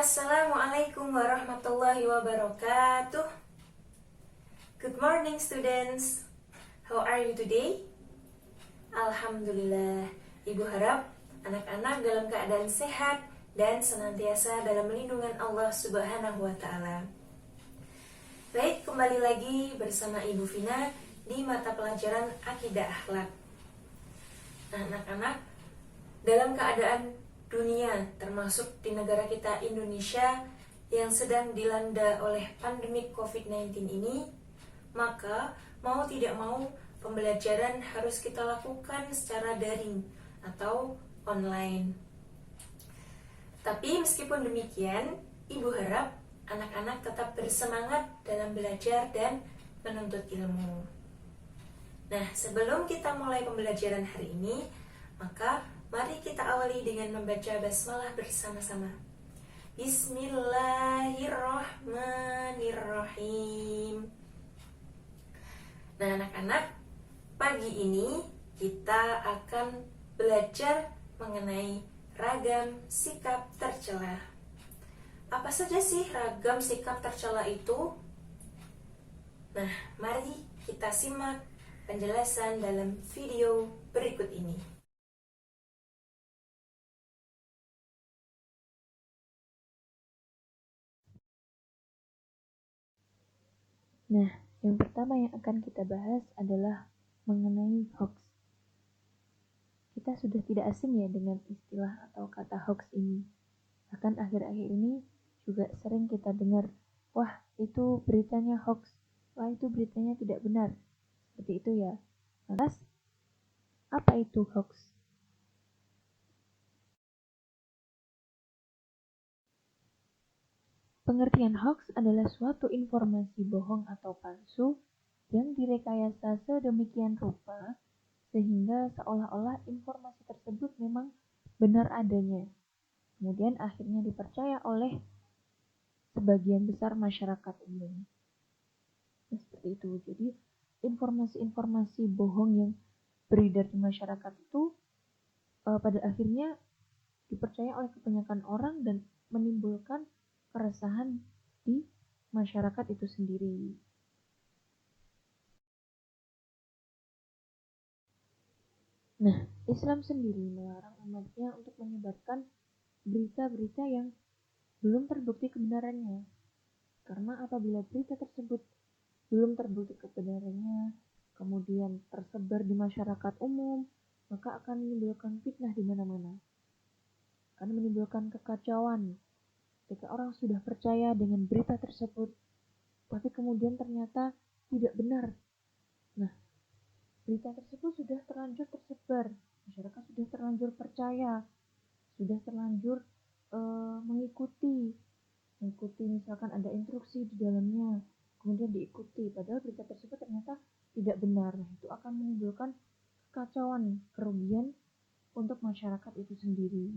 Assalamualaikum warahmatullahi wabarakatuh. Good morning students. How are you today? Alhamdulillah. Ibu harap anak-anak dalam keadaan sehat dan senantiasa dalam lindungan Allah Subhanahu wa taala. Baik, kembali lagi bersama Ibu Vina di mata pelajaran Akidah Akhlak. Nah, anak-anak, dalam keadaan dunia, termasuk di negara kita Indonesia yang sedang dilanda oleh pandemi COVID-19 ini, maka mau tidak mau pembelajaran harus kita lakukan secara daring atau online. Tapi meskipun demikian, Ibu harap anak-anak tetap bersemangat dalam belajar dan menuntut ilmu. Nah, sebelum kita mulai pembelajaran hari ini, maka mari kita awali dengan membaca basmalah bersama-sama. Bismillahirrahmanirrahim. Nah, anak-anak, pagi ini kita akan belajar mengenai ragam sikap tercela. Apa saja sih ragam sikap tercela itu? Nah, mari kita simak penjelasan dalam video berikut ini. Nah, yang pertama yang akan kita bahas adalah mengenai hoax. Kita sudah tidak asing ya dengan istilah atau kata hoax ini. Bahkan akhir-akhir ini juga sering kita dengar, wah itu beritanya hoax, wah itu beritanya tidak benar. Seperti itu ya. Lantas, apa itu hoax? Pengertian hoax adalah suatu informasi bohong atau palsu yang direkayasa sedemikian rupa sehingga seolah-olah informasi tersebut memang benar adanya. Kemudian akhirnya dipercaya oleh sebagian besar masyarakat umum. Nah, seperti itu. Jadi informasi-informasi bohong yang beredar di masyarakat itu pada akhirnya dipercaya oleh kebanyakan orang dan menimbulkan keresahan di masyarakat itu sendiri. Nah, Islam sendiri melarang umatnya untuk menyebarkan berita-berita yang belum terbukti kebenarannya. Karena apabila berita tersebut belum terbukti kebenarannya, kemudian tersebar di masyarakat umum, maka akan menimbulkan fitnah di mana-mana. Akan menimbulkan kekacauan. Ketika orang sudah percaya dengan berita tersebut, tapi kemudian ternyata tidak benar. Nah, berita tersebut sudah terlanjur tersebar, masyarakat sudah terlanjur percaya, sudah terlanjur mengikuti misalkan ada instruksi di dalamnya, kemudian diikuti, padahal berita tersebut ternyata tidak benar. Itu akan menimbulkan kekacauan, kerugian untuk masyarakat itu sendiri.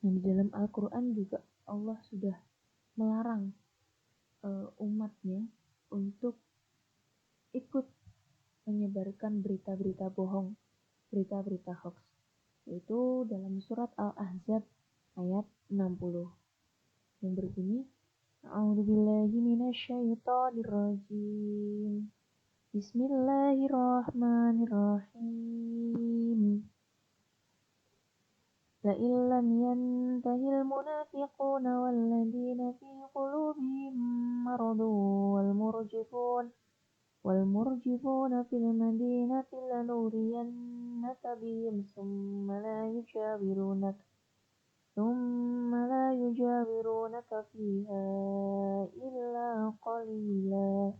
Nah, di dalam Al-Quran juga Allah sudah melarang umatnya untuk ikut menyebarkan berita-berita bohong, berita-berita hoax, yaitu dalam surat Al-Ahzab ayat 60 yang berbunyi, A'udzubillahi minasyaitonirrajim. Bismillahirrahmanirrahim. La illam yantahil munafiquna walladzina fi qulubihim maradun wal murjifuna fil madinati lanuriyannaka bihim thumma la yujawirunaka fiha illa qalila.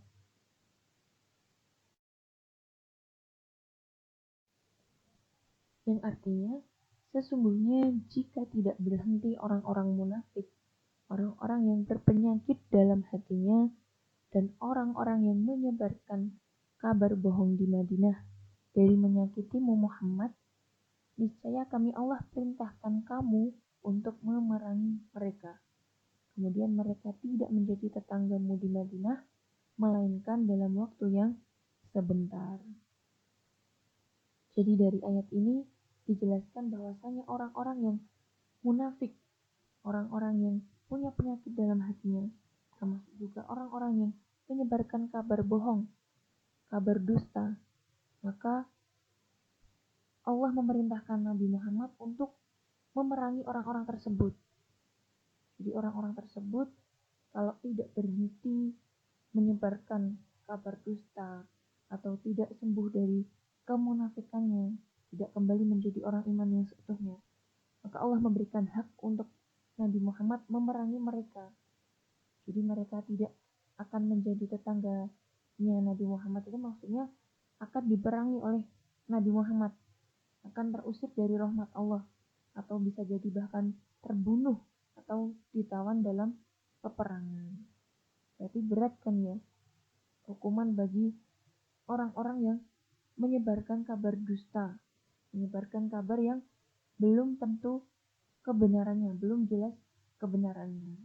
Yang artinya, sesungguhnya jika tidak berhenti orang-orang munafik, orang-orang yang berpenyakit dalam hatinya, dan orang-orang yang menyebarkan kabar bohong di Madinah dari menyakitimu Muhammad, niscaya kami Allah perintahkan kamu untuk memerangi mereka. Kemudian mereka tidak menjadi tetanggamu di Madinah, melainkan dalam waktu yang sebentar. Jadi dari ayat ini dijelaskan bahwasanya orang-orang yang munafik, orang-orang yang punya penyakit dalam hatinya, termasuk juga orang-orang yang menyebarkan kabar bohong, kabar dusta, maka Allah memerintahkan Nabi Muhammad untuk memerangi orang-orang tersebut. Jadi orang-orang tersebut kalau tidak berhenti menyebarkan kabar dusta atau tidak sembuh dari kemunafikannya, tidak kembali menjadi orang iman yang seutuhnya, maka Allah memberikan hak untuk Nabi Muhammad memerangi mereka. Jadi mereka tidak akan menjadi tetangganya Nabi Muhammad, itu maksudnya akan diperangi oleh Nabi Muhammad, akan terusir dari rahmat Allah, atau bisa jadi bahkan terbunuh atau ditawan dalam peperangan. Berarti berat kan ya hukuman bagi orang-orang yang menyebarkan kabar dusta, menyebarkan kabar yang belum tentu kebenarannya, belum jelas kebenarannya.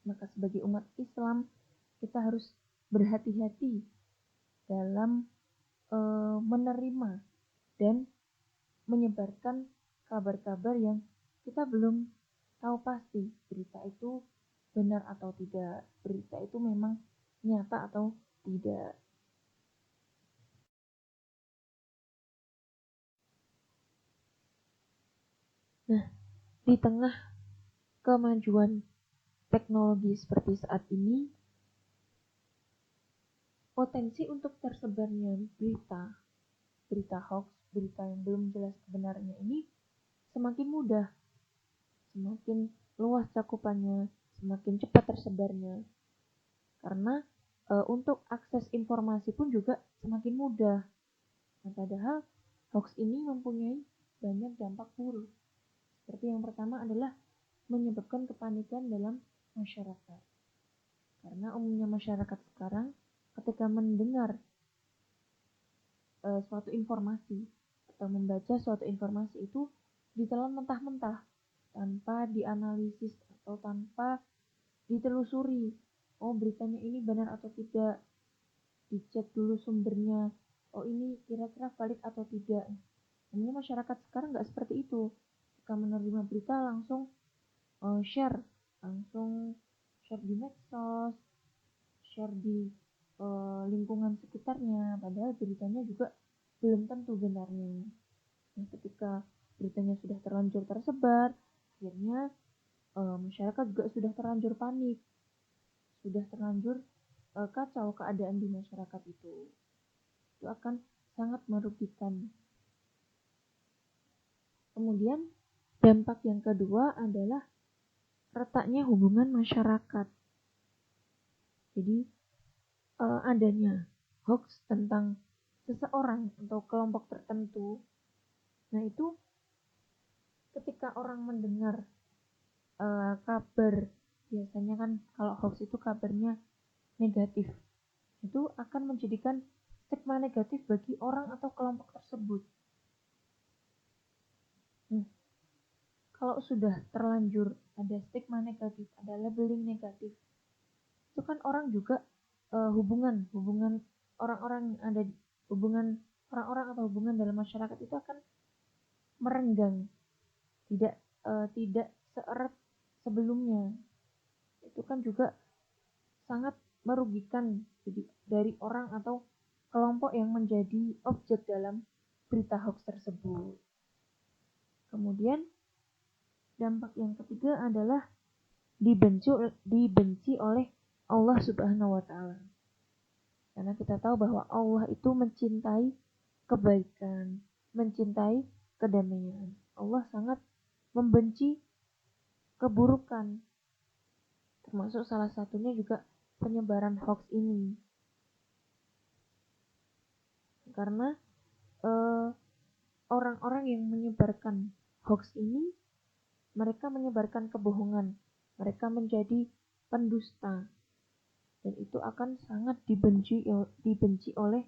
Maka sebagai umat Islam kita harus berhati-hati dalam menerima dan menyebarkan kabar-kabar yang kita belum tahu pasti berita itu benar atau tidak, berita itu memang nyata atau tidak. Nah, di tengah kemajuan teknologi seperti saat ini, potensi untuk tersebarnya berita hoax, berita yang belum jelas kebenarannya ini semakin mudah, semakin luas cakupannya, semakin cepat tersebarnya. Karena untuk akses informasi pun juga semakin mudah. Nah, padahal hoax ini mempunyai banyak dampak buruk. Seperti yang pertama adalah menyebabkan kepanikan dalam masyarakat. Karena umumnya masyarakat sekarang ketika mendengar suatu informasi atau membaca suatu informasi itu ditelan mentah-mentah tanpa dianalisis atau tanpa ditelusuri. Oh, beritanya ini benar atau tidak, dicek dulu sumbernya. Oh, ini kira-kira valid atau tidak. Namanya masyarakat sekarang nggak seperti itu. Jika menerima berita langsung share di medsos, share di lingkungan sekitarnya, padahal beritanya juga belum tentu benarnya. Nah, ketika beritanya sudah terlanjur tersebar, akhirnya masyarakat juga sudah terlanjur panik, sudah terlanjur kacau keadaan di masyarakat itu akan sangat merugikan. Kemudian dampak yang kedua adalah retaknya hubungan masyarakat. Jadi adanya hoax tentang seseorang atau kelompok tertentu, nah itu ketika orang mendengar kabar, biasanya kan kalau hoax itu kabarnya negatif, itu akan menjadikan stigma negatif bagi orang atau kelompok tersebut. Kalau sudah terlanjur ada stigma negatif, ada labeling negatif, itu kan orang juga hubungan orang-orang yang ada hubungan orang-orang atau hubungan dalam masyarakat itu akan merenggang, tidak seerat sebelumnya. Itu kan juga sangat merugikan jadi dari orang atau kelompok yang menjadi objek dalam berita hoax tersebut. Kemudian dampak yang ketiga adalah dibenci oleh Allah Subhanahu wa Ta'ala. Karena kita tahu bahwa Allah itu mencintai kebaikan, mencintai kedamaian. Allah sangat membenci keburukan. Termasuk salah satunya juga penyebaran hoax ini. Karena orang-orang yang menyebarkan hoax ini, mereka menyebarkan kebohongan, mereka menjadi pendusta, dan itu akan sangat dibenci oleh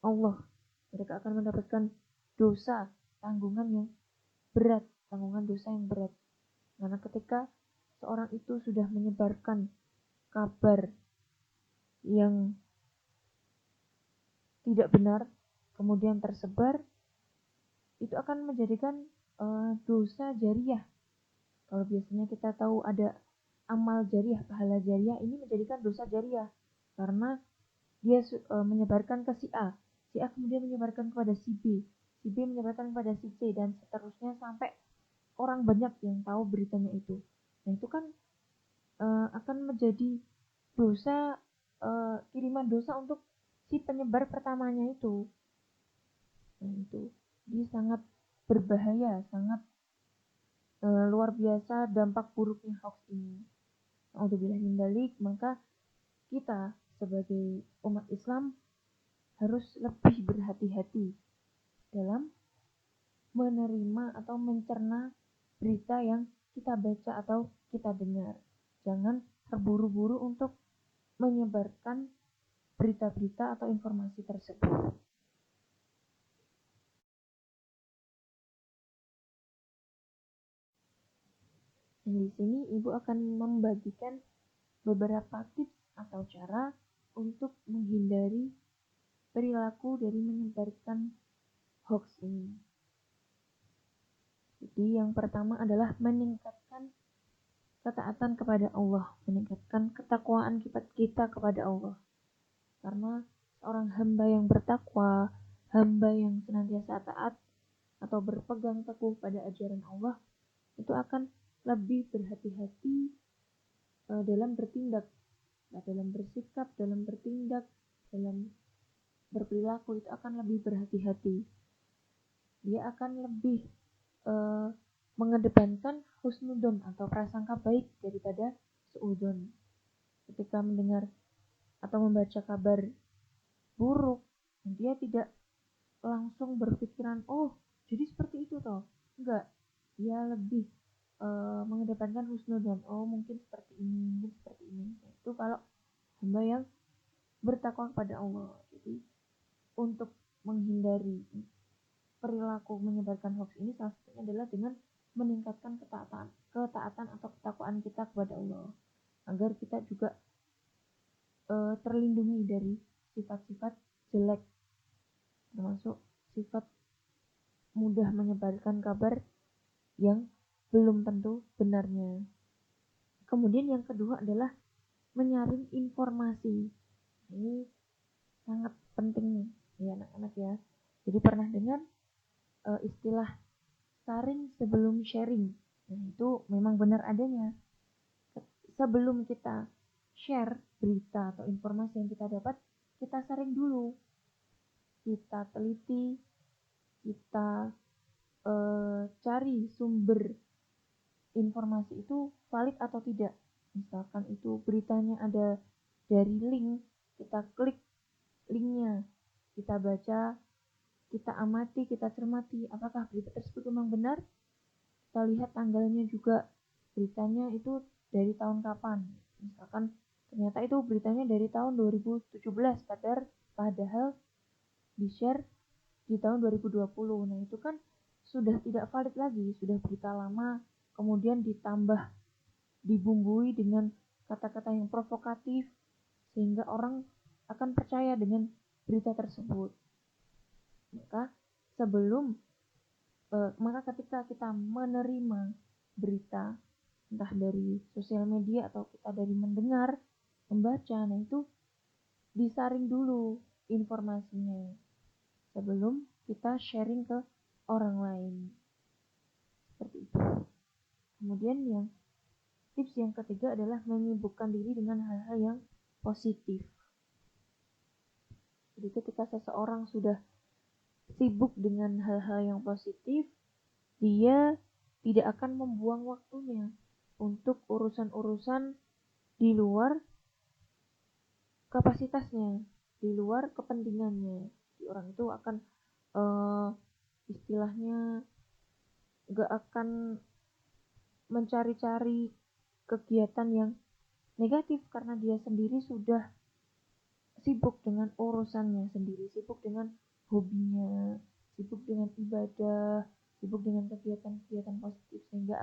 Allah. Mereka akan mendapatkan dosa, tanggungan dosa yang berat. Karena ketika seorang itu sudah menyebarkan kabar yang tidak benar, kemudian tersebar, itu akan menjadikan dosa jariah. Kalau biasanya kita tahu ada amal jariah, pahala jariah, ini menjadikan dosa jariah karena dia menyebarkan ke si A kemudian menyebarkan kepada si B menyebarkan kepada si C, dan seterusnya sampai orang banyak yang tahu beritanya itu. Nah itu kan akan menjadi dosa, kiriman dosa untuk si penyebar pertamanya itu. Nah itu dia sangat berbahaya, sangat luar biasa dampak buruknya hoax ini. Naudzubillah min dzalik, maka kita sebagai umat Islam harus lebih berhati-hati dalam menerima atau mencerna berita yang kita baca atau kita dengar. Jangan terburu-buru untuk menyebarkan berita-berita atau informasi tersebut. Dan di sini Ibu akan membagikan beberapa tips atau cara untuk menghindari perilaku dari menyebarkan hoax ini. Jadi yang pertama adalah meningkatkan ketaatan kepada Allah, meningkatkan ketakwaan kita kepada Allah. Karena seorang hamba yang bertakwa, hamba yang senantiasa taat atau berpegang teguh pada ajaran Allah, itu akan lebih berhati-hati dalam bertindak, dalam bersikap, dalam bertindak, dalam berperilaku, itu akan lebih berhati-hati. Dia akan lebih mengedepankan husnudon atau prasangka baik daripada suudon. Ketika mendengar atau membaca kabar buruk, dia tidak langsung berpikiran, oh jadi seperti itu toh. Enggak, dia lebih mengedepankan husnudon, oh mungkin seperti ini, mungkin seperti ini. Nah, itu kalau hamba yang bertakwa kepada Allah. Jadi untuk menghindari perilaku menyebarkan hoax ini, salah satunya adalah dengan meningkatkan ketaatan atau ketakwaan kita kepada Allah, agar kita juga terlindungi dari sifat-sifat jelek, termasuk sifat mudah menyebarkan kabar yang belum tentu benarnya. Kemudian yang kedua adalah menyaring informasi. Ini sangat penting ya anak-anak ya. Jadi pernah dengar istilah saring sebelum sharing. Nah itu memang benar adanya. Sebelum kita share berita atau informasi yang kita dapat, kita saring dulu, kita teliti, kita cari sumber informasi itu valid atau tidak. Misalkan itu beritanya ada dari link, kita klik linknya, kita baca, kita amati, kita cermati apakah berita tersebut memang benar. Kita lihat tanggalnya juga, beritanya itu dari tahun kapan. Misalkan ternyata itu beritanya dari tahun 2017, padahal di-share di tahun 2020. Nah itu kan sudah tidak valid lagi, sudah berita lama, kemudian ditambah dibumbui dengan kata-kata yang provokatif, sehingga orang akan percaya dengan berita tersebut. Maka ketika kita menerima berita entah dari sosial media atau kita dari mendengar, membaca, nah itu disaring dulu informasinya sebelum kita sharing ke orang lain. Seperti itu. Kemudian tips yang ketiga adalah menyibukkan diri dengan hal-hal yang positif. Jadi ketika seseorang sudah sibuk dengan hal-hal yang positif, dia tidak akan membuang waktunya untuk urusan-urusan di luar kapasitasnya, di luar kepentingannya. Jadi orang itu akan istilahnya gak akan mencari-cari kegiatan yang negatif karena dia sendiri sudah sibuk dengan urusannya sendiri, sibuk dengan hobinya, sibuk dengan ibadah, sibuk dengan kegiatan-kegiatan positif, sehingga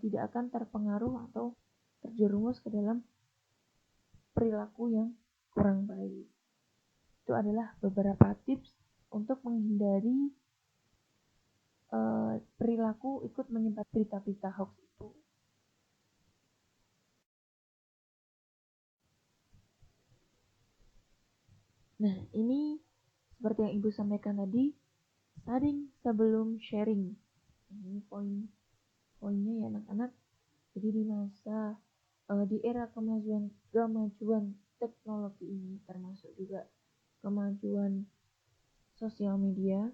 tidak akan terpengaruh atau terjerumus ke dalam perilaku yang kurang baik. Itu adalah beberapa tips untuk menghindari berperilaku ikut menyebar berita-berita hoax itu. Nah, ini seperti yang Ibu sampaikan tadi, sharing sebelum sharing. Ini poinnya ya anak-anak. Jadi di masa di era kemajuan teknologi ini, termasuk juga kemajuan sosial media,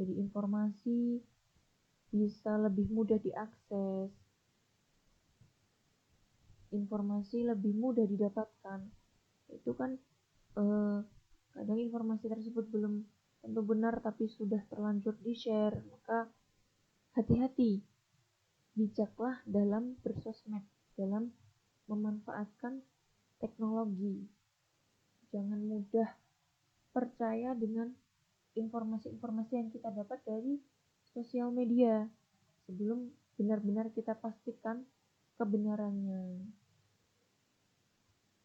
jadi informasi bisa lebih mudah diakses, informasi lebih mudah didapatkan. Itu kan kadang informasi tersebut belum tentu benar tapi sudah terlanjur di-share, maka hati-hati, bijaklah dalam bersosmed, dalam memanfaatkan teknologi. Jangan mudah percaya dengan informasi-informasi yang kita dapat dari sosial media sebelum benar-benar kita pastikan kebenarannya.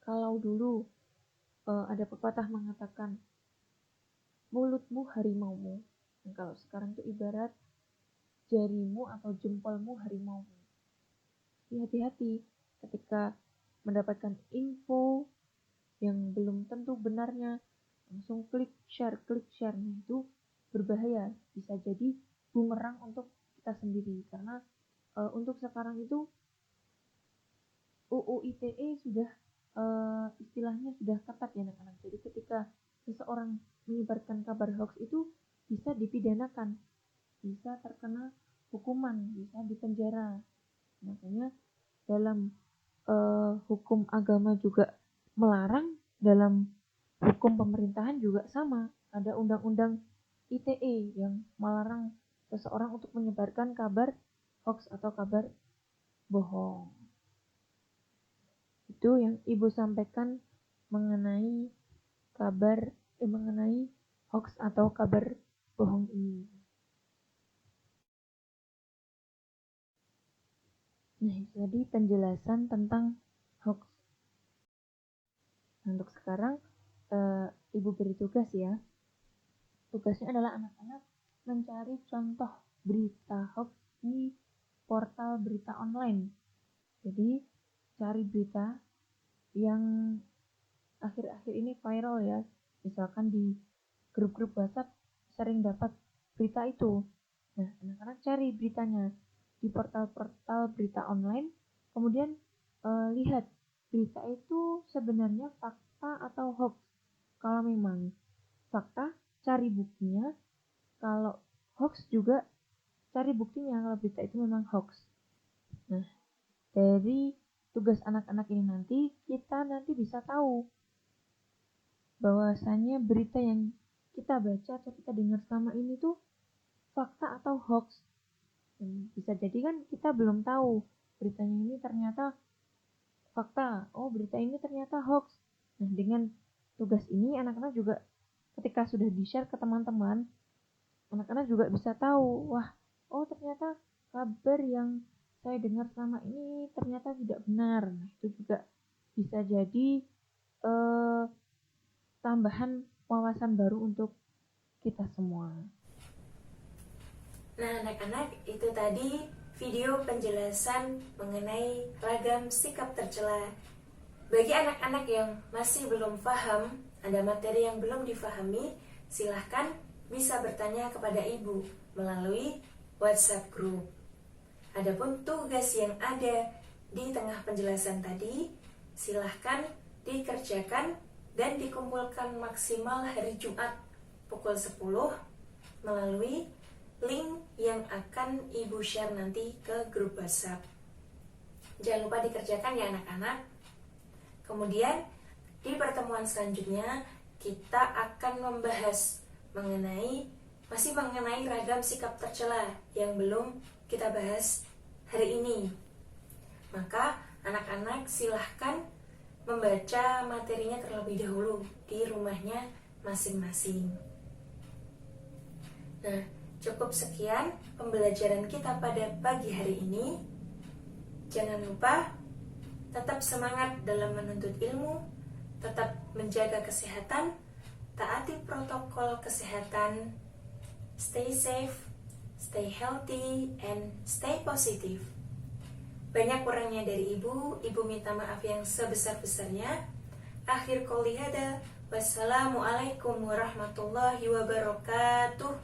Kalau dulu ada pepatah mengatakan mulutmu harimaumu, dan kalau sekarang itu ibarat jarimu atau jempolmu harimaumu. Hati-hati ketika mendapatkan info yang belum tentu benarnya, langsung klik share. Nah, itu berbahaya, bisa jadi bumerang untuk kita sendiri, karena untuk sekarang itu UU ITE sudah istilahnya sudah ketat ya anak-anak. Jadi ketika seseorang menyebarkan kabar hoax itu bisa dipidanakan, bisa terkena hukuman, bisa dipenjara. Makanya dalam hukum agama juga melarang, dalam hukum pemerintahan juga sama. Ada undang-undang ITE yang melarang seseorang untuk menyebarkan kabar hoax atau kabar bohong. Itu yang Ibu sampaikan mengenai mengenai hoax atau kabar bohong ini. Nah, jadi penjelasan tentang hoax. Untuk sekarang Ibu beri tugas ya. Tugasnya adalah anak-anak mencari contoh berita hoax di portal berita online. Jadi cari berita yang akhir-akhir ini viral ya, misalkan di grup-grup WhatsApp sering dapat berita itu. Nah, anak-anak cari beritanya di portal-portal berita online, kemudian lihat berita itu sebenarnya fakta atau hoax. Kalau memang fakta, cari buktinya. Kalau hoax juga cari buktinya kalau berita itu memang hoax. Nah, dari tugas anak-anak ini kita nanti bisa tahu bahwasanya berita yang kita baca atau kita dengar selama ini tuh fakta atau hoax. Dan bisa jadi kan kita belum tahu beritanya ini ternyata fakta, berita ini ternyata hoax. Nah, dengan tugas ini anak-anak juga ketika sudah di-share ke teman-teman, anak-anak juga bisa tahu, ternyata kabar yang saya dengar selama ini ternyata tidak benar. Nah, itu juga bisa jadi tambahan wawasan baru untuk kita semua. Nah, anak-anak, itu tadi video penjelasan mengenai ragam sikap tercela. Bagi anak-anak yang masih belum paham, ada materi yang belum difahami, silahkan bisa bertanya kepada Ibu melalui WhatsApp group. Adapun tugas yang ada di tengah penjelasan tadi, silahkan dikerjakan dan dikumpulkan maksimal hari Jumat pukul 10 melalui link yang akan Ibu share nanti ke grup WhatsApp. Jangan lupa dikerjakan ya anak-anak. Kemudian di pertemuan selanjutnya kita akan membahas masih mengenai ragam sikap tercela yang belum kita bahas hari ini. Maka anak-anak silahkan membaca materinya terlebih dahulu di rumahnya masing-masing. Nah, cukup sekian pembelajaran kita pada pagi hari ini. Jangan lupa tetap semangat dalam menuntut ilmu, tetap menjaga kesehatan, taati protokol kesehatan, stay safe, stay healthy, and stay positive. Banyak kurangnya dari ibu minta maaf yang sebesar-besarnya. Akhir qouli hada, wassalamualaikum warahmatullahi wabarakatuh.